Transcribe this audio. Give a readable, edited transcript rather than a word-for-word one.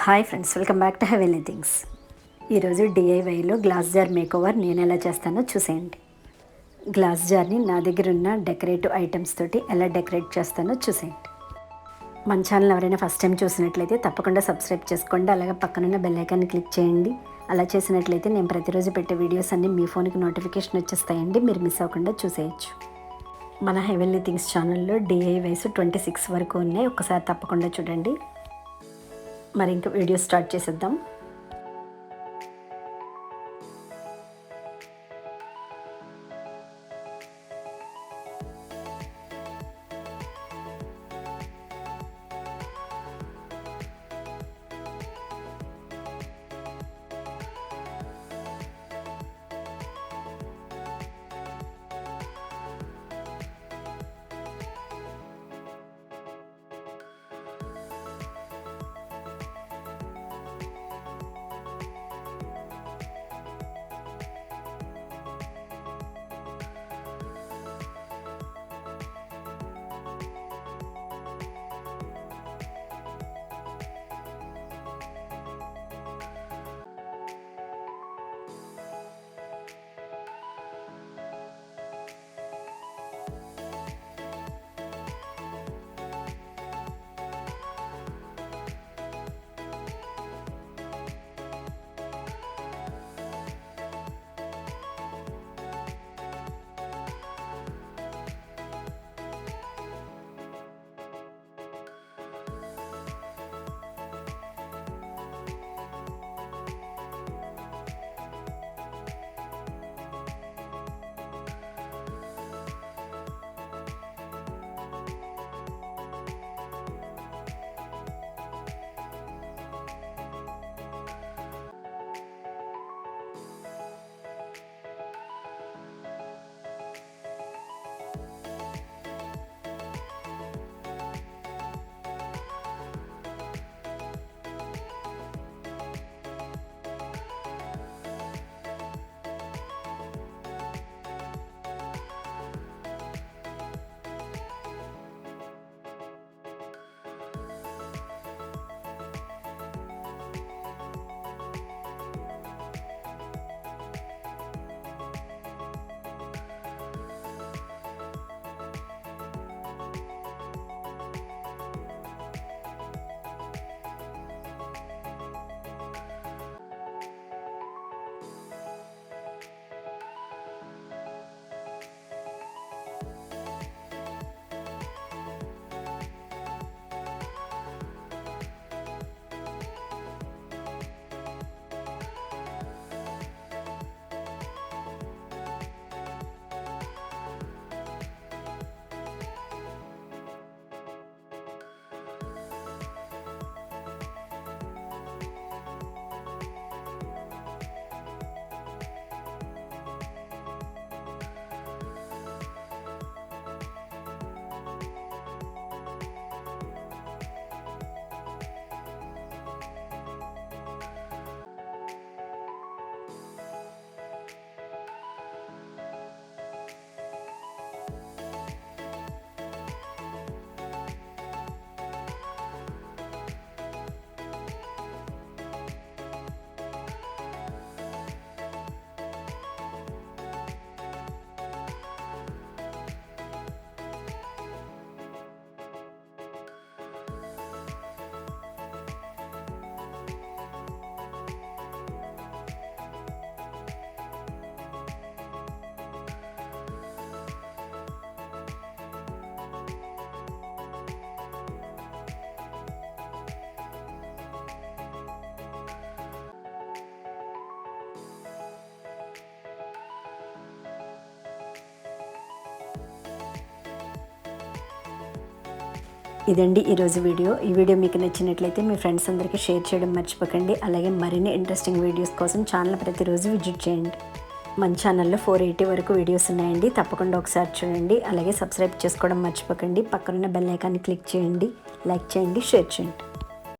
Hi friends, welcome back to heavenly things. ఈరోజు డిఐవైలో glass jar makeover నేను ఎలా చేస్తానో చూసేయండి. గ్లాస్ జార్ని నా దగ్గర ఉన్న డెకరేటివ్ ఐటమ్స్ తోటి ఎలా డెకరేట్ చేస్తానో చూసేయండి. మన ఛానల్ ఎవరైనా ఫస్ట్ టైం చూసినట్లయితే తప్పకుండా సబ్స్క్రైబ్ చేసుకోండి. అలాగే పక్కనున్న బెల్ ఐకాన్ని క్లిక్ చేయండి. అలా చేసినట్లయితే నేను ప్రతిరోజు పెట్టే వీడియోస్ అన్నీ మీ ఫోన్కి నోటిఫికేషన్ వచ్చేస్తాయండి. మీరు మిస్ అవ్వకుండా చూసేయచ్చు. మన హెవెన్లీ థింగ్స్ ఛానల్లో డిఐవైస్ 26 వరకు ఉన్నాయి. ఒకసారి తప్పకుండా చూడండి. మరి ఇంకా వీడియో స్టార్ట్ చేసేద్దాం. ఇదండి ఈరోజు వీడియో. ఈ వీడియో మీకు నచ్చినట్లయితే మీ ఫ్రెండ్స్ అందరికీ షేర్ చేయడం మర్చిపోకండి. అలాగే మరిన్ని ఇంట్రెస్టింగ్ వీడియోస్ కోసం ఛానల్ ప్రతిరోజు విజిట్ చేయండి. మన ఛానల్లో 480 వరకు వీడియోస్ ఉన్నాయండి. తప్పకుండా ఒకసారి చూడండి. అలాగే సబ్స్క్రైబ్ చేసుకోవడం మర్చిపోకండి. పక్కనున్న బెల్ ఐకాన్ని క్లిక్ చేయండి, లైక్ చేయండి, షేర్ చేయండి.